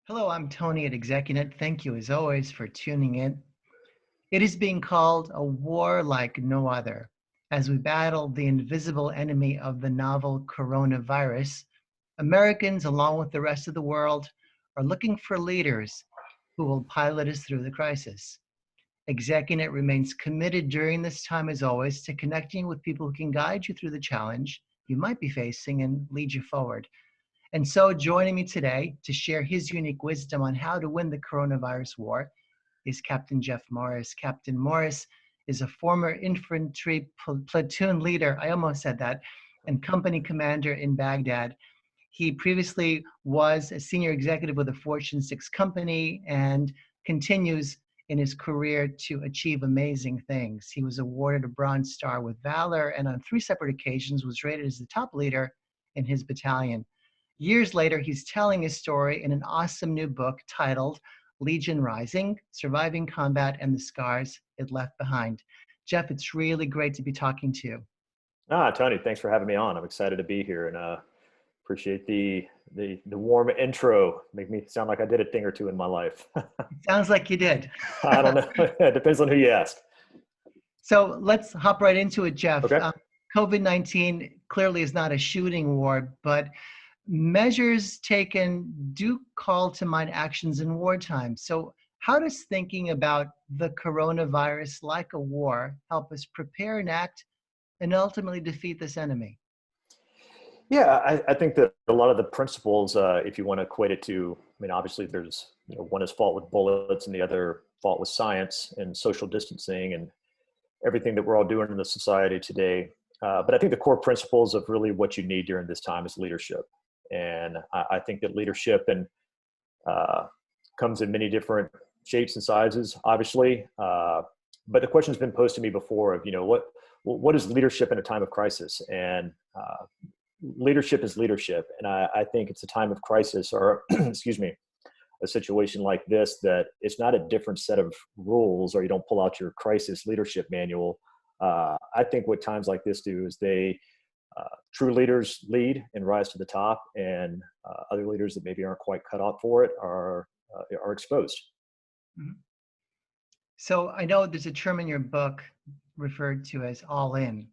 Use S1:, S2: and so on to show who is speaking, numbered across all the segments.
S1: Hello, I'm Tony at Execunet. Thank you, as always, for tuning in. It is being called a war like no other. As we battle the invisible enemy of the novel coronavirus, Americans, along with the rest of the world, are looking for leaders who will pilot us through the crisis. Execunet remains committed during this time, as always, to connecting with people who can guide you through the challenge you might be facing and lead you forward. And so joining me today to share his unique wisdom on how to win the coronavirus war is Captain Jeff Morris. Captain Morris is a former infantry platoon leader, I almost said that, and company commander in Baghdad. He previously was a senior executive with a Fortune 6 company and continues in his career to achieve amazing things. He was awarded a Bronze Star with Valor and on 3 separate occasions was rated as the top leader in his battalion. Years later, he's telling his story in an awesome new book titled Legion Rising, Surviving Combat and the Scars It Left Behind. Jeff, it's really great to be talking to you.
S2: Tony, thanks for having me on. I'm excited to be here and appreciate the warm intro. Make me sound like I did a thing or two in my life.
S1: Sounds like you did.
S2: I don't know. It depends on who you ask.
S1: So let's hop right into it, Jeff.
S2: Okay.
S1: COVID-19 clearly is not a shooting war, but measures taken do call to mind actions in wartime. So how does thinking about the coronavirus like a war help us prepare and act and ultimately defeat this enemy?
S2: Yeah, I think that a lot of the principles, if you want to equate it to, I mean, obviously there's, one is fought with bullets and the other fought with science and social distancing and everything that we're all doing in the society today. But I think the core principles of really what you need during this time is leadership. And I think that leadership comes in many different shapes and sizes, obviously. But the question has been posed to me before of, what is leadership in a time of crisis? And leadership is leadership. And I think it's a time of crisis or, excuse me, a situation like this, that it's not a different set of rules or you don't pull out your crisis leadership manual. I think what times like this do is true leaders lead and rise to the top, and other leaders that maybe aren't quite cut out for it are exposed.
S1: Mm-hmm. So I know there's a term in your book referred to as all in,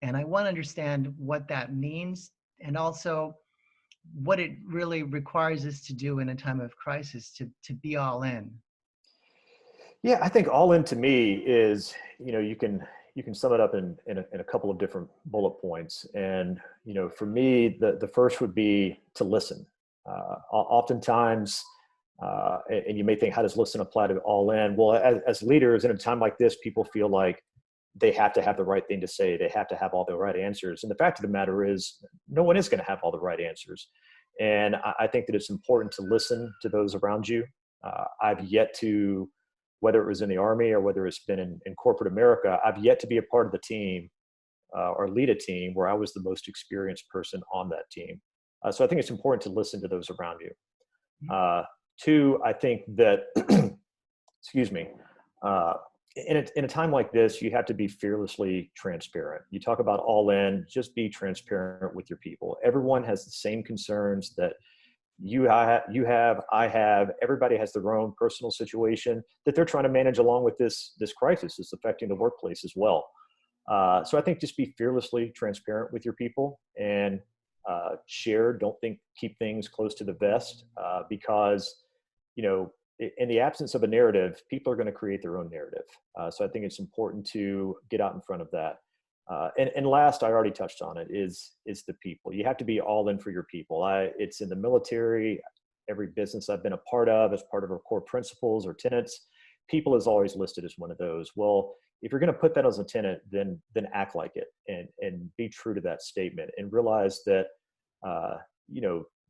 S1: and I want to understand what that means and also what it really requires us to do in a time of crisis to be all in.
S2: Yeah, I think all in to me is, you can sum it up in a couple of different bullet points. And, for me, the first would be to listen. Oftentimes, and you may think, how does listen apply to all in? Well, as leaders in a time like this, people feel like they have to have the right thing to say. They have to have all the right answers. And the fact of the matter is, no one is going to have all the right answers. And I think that it's important to listen to those around you. I've yet to, whether it was in the Army or whether it's been in corporate America, I've yet to be a part of the team or lead a team where I was the most experienced person on that team. So I think it's important to listen to those around you. Two, I think that, excuse me, in a time like this, you have to be fearlessly transparent. You talk about all in, just be transparent with your people. Everyone has the same concerns that you have, I have. Everybody has their own personal situation that they're trying to manage along with this crisis. It's affecting the workplace as well. So I think just be fearlessly transparent with your people and share. Keep things close to the vest because, in the absence of a narrative, people are going to create their own narrative. So I think it's important to get out in front of that. And last, I already touched on it, is the people. You have to be all in for your people. It's in the military, every business I've been a part of, as part of our core principles or tenets, people is always listed as one of those. Well, if you're going to put that as a tenet, then act like it and be true to that statement and realize that,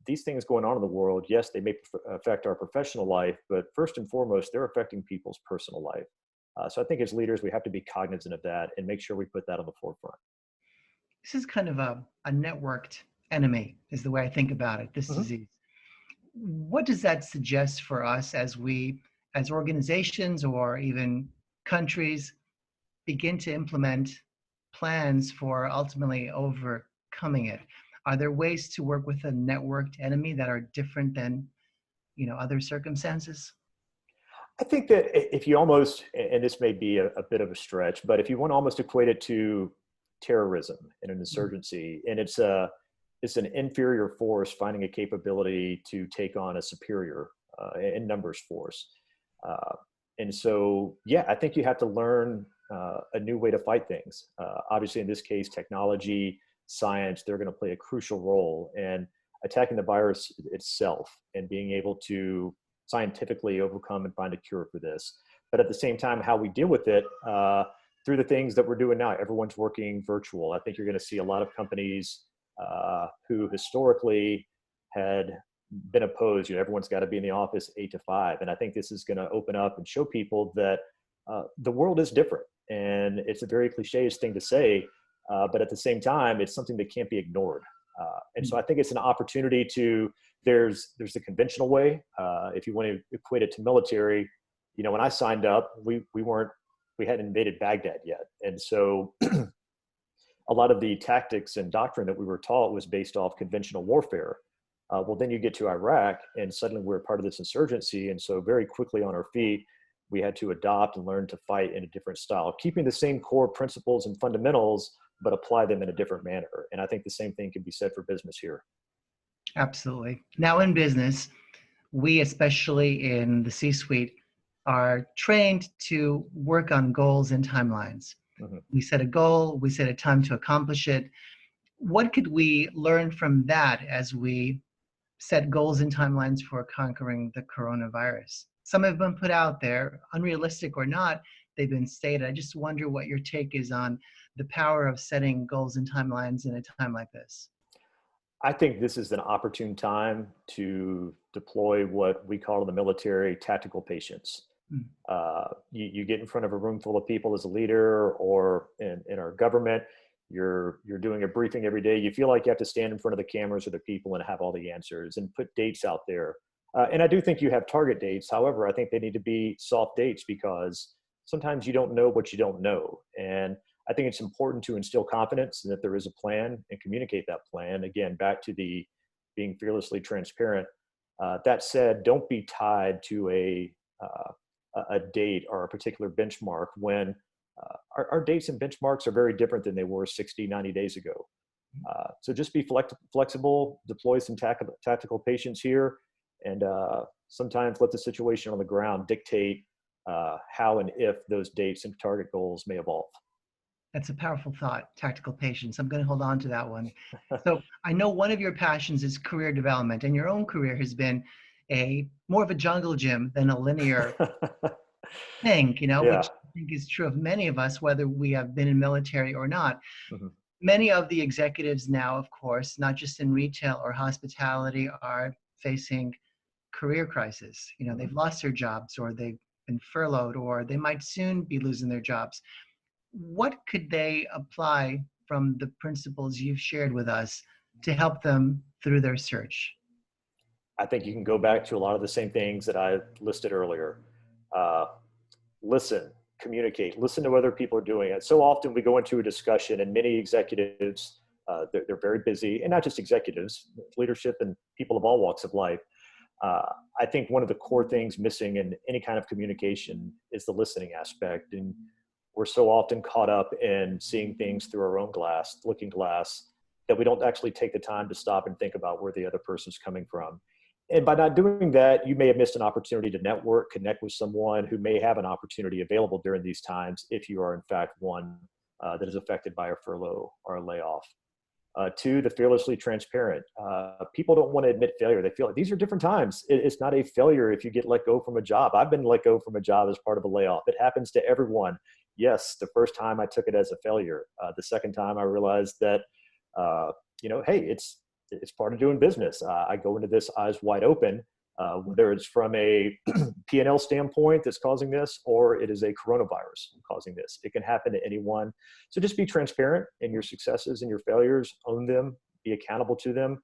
S2: these things going on in the world, yes, they may affect our professional life, but first and foremost, they're affecting people's personal life. So I think as leaders, we have to be cognizant of that and make sure we put that on the forefront.
S1: This is kind of a networked enemy, is the way I think about it, this disease. What does that suggest for us as organizations or even countries begin to implement plans for ultimately overcoming it? Are there ways to work with a networked enemy that are different than, other circumstances?
S2: I think that if you almost, and this may be a bit of a stretch, but if you want to almost equate it to terrorism and an insurgency, and it's an inferior force finding a capability to take on a superior in numbers force. And so, yeah, I think you have to learn a new way to fight things. Obviously, in this case, technology, science, they're going to play a crucial role. And attacking the virus itself and being able to scientifically overcome and find a cure for this. But at the same time, how we deal with it through the things that we're doing now. Everyone's working virtual. I think you're going to see a lot of companies who historically had been opposed. Everyone's got to be in the office 8 to 5. And I think this is going to open up and show people that the world is different. And it's a very cliche thing to say, but at the same time, it's something that can't be ignored. And so I think it's an opportunity to, there's the conventional way. If you want to equate it to military, when I signed up, we hadn't invaded Baghdad yet. And so a lot of the tactics and doctrine that we were taught was based off conventional warfare. Well, then you get to Iraq and suddenly we're part of this insurgency. And so very quickly on our feet, we had to adopt and learn to fight in a different style, keeping the same core principles and fundamentals, but apply them in a different manner. And I think the same thing can be said for business here.
S1: Absolutely. Now in business, we, especially in the C-suite, are trained to work on goals and timelines. Mm-hmm. We set a goal, we set a time to accomplish it. What could we learn from that as we set goals and timelines for conquering the coronavirus? Some have been put out there, unrealistic or not, they've been stated. I just wonder what your take is on the power of setting goals and timelines in a time like this.
S2: I think this is an opportune time to deploy what we call in the military tactical patience. You get in front of a room full of people as a leader, or in our government, you're doing a briefing every day. You feel like you have to stand in front of the cameras or the people and have all the answers and put dates out there. And I do think you have target dates. However, I think they need to be soft dates because sometimes you don't know what you don't know. And I think it's important to instill confidence and that there is a plan and communicate that plan. Again, back to the being fearlessly transparent. That said, don't be tied to a date or a particular benchmark when our dates and benchmarks are very different than they were 60, 90 days ago. So just be flexible, deploy some tactical patience here, and sometimes let the situation on the ground dictate how and if those dates and target goals may evolve.
S1: That's a powerful thought, tactical patience. I'm going to hold on to that one. So I know one of your passions is career development, and your own career has been more of a jungle gym than a linear thing,
S2: Yeah.
S1: Which I think is true of many of us, whether we have been in military or not. Mm-hmm. Many of the executives now, of course, not just in retail or hospitality, are facing career crisis. Mm-hmm. They've lost their jobs, or they've been furloughed, or they might soon be losing their jobs. What could they apply from the principles you've shared with us to help them through their search?
S2: I think you can go back to a lot of the same things that I listed earlier. Listen, communicate, listen to what other people are doing. And so often we go into a discussion and many executives, they're very busy, and not just executives, leadership and people of all walks of life. I think one of the core things missing in any kind of communication is the listening aspect. And we're so often caught up in seeing things through our own looking glass, that we don't actually take the time to stop and think about where the other person's coming from. And by not doing that, you may have missed an opportunity to network, connect with someone who may have an opportunity available during these times if you are in fact one that is affected by a furlough or a layoff. Two, the fearlessly transparent. People don't want to admit failure. They feel like these are different times. It's not a failure if you get let go from a job. I've been let go from a job as part of a layoff. It happens to everyone. Yes, the first time I took it as a failure. The second time I realized that, hey, it's part of doing business. I go into this eyes wide open, whether it's from a P&L standpoint that's causing this, or it is a coronavirus causing this. It can happen to anyone. So just be transparent in your successes and your failures, own them, be accountable to them.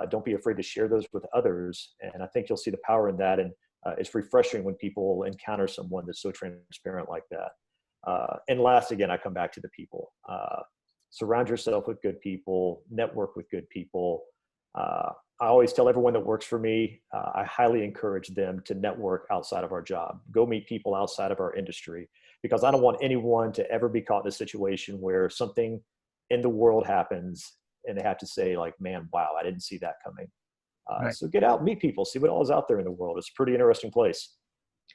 S2: Don't be afraid to share those with others. And I think you'll see the power in that. And it's refreshing when people encounter someone that's so transparent like that. And last, again, I come back to the people. Surround yourself with good people, network with good people. I always tell everyone that works for me, I highly encourage them to network outside of our job, go meet people outside of our industry, because I don't want anyone to ever be caught in a situation where something in the world happens and they have to say like, man, wow, I didn't see that coming.
S1: Right.
S2: So get out, meet people, see what all is out there in the world. It's a pretty interesting place.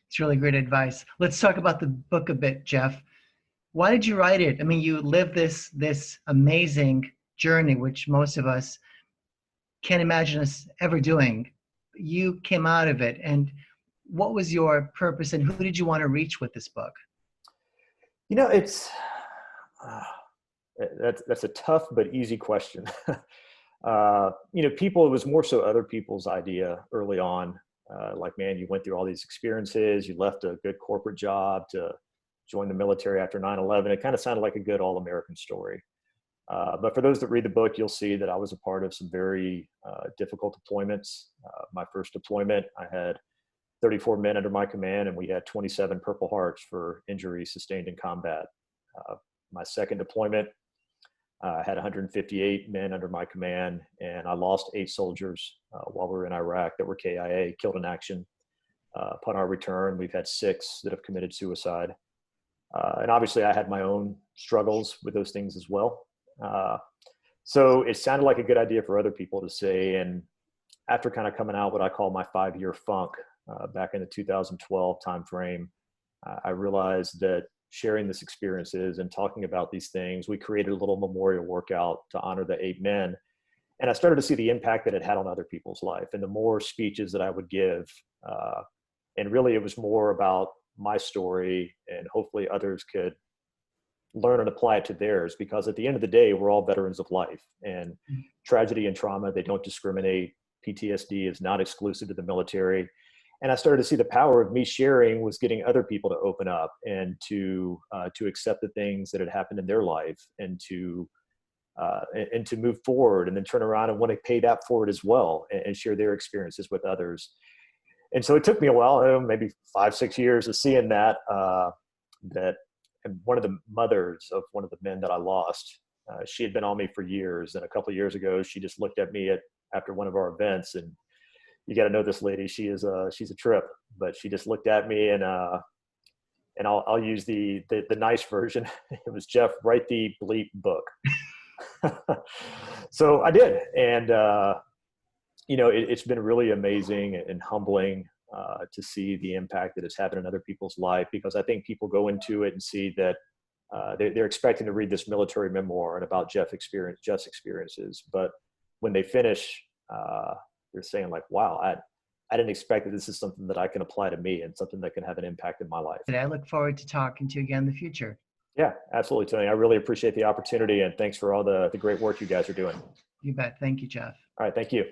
S1: It's really great advice. Let's talk about the book a bit, Jeff. Why did you write it? I mean, you lived this amazing journey, which most of us can't imagine us ever doing. You came out of it, and what was your purpose, and who did you want to reach with this book?
S2: You know, it's uh, that's a tough but easy question. You know, people, it was more so other people's idea early on. Like, man, you went through all these experiences, you left a good corporate job to join the military after 9/11. It kind of sounded like a good all-American story. But for those that read the book, you'll see that I was a part of some very difficult deployments. My first deployment, I had 34 men under my command, and we had 27 Purple Hearts for injuries sustained in combat. My second deployment, I had 158 men under my command, and I lost 8 soldiers while we were in Iraq that were KIA, killed in action. Upon our return, we've had 6 that have committed suicide. And obviously, I had my own struggles with those things as well. So it sounded like a good idea for other people to say. And after kind of coming out what I call my 5-year funk back in the 2012 timeframe, I realized that sharing this experiences and talking about these things, we created a little memorial workout to honor the 8 men. And I started to see the impact that it had on other people's life. And the more speeches that I would give, and really it was more about my story, and hopefully others could learn and apply it to theirs, because at the end of the day, we're all veterans of life, and tragedy and trauma, they don't discriminate. PTSD is not exclusive to the military. And I started to see the power of me sharing was getting other people to open up and to accept the things that had happened in their life, and to move forward, and then turn around and want to pay that forward as well, and share their experiences with others. And so it took me a while, maybe 5-6 years of seeing that, and one of the mothers of one of the men that I lost, she had been on me for years. And a couple of years ago, she just looked at me after one of our events, and you got to know this lady. She's a trip, but she just looked at me, and I'll use the nice version. It was, Jeff, write the bleep book. So I did. And, you know, it's been really amazing and humbling to see the impact that it's having in other people's life, because I think people go into it and see that they're expecting to read this military memoir and about Jeff's experiences. But when they finish, they're saying like, wow, I didn't expect that this is something that I can apply to me, and something that can have an impact in my life.
S1: And I look forward to talking to you again in the future.
S2: Yeah, absolutely, Tony. I really appreciate the opportunity, and thanks for all the great work you guys are doing.
S1: You bet. Thank you, Jeff.
S2: All right. Thank you.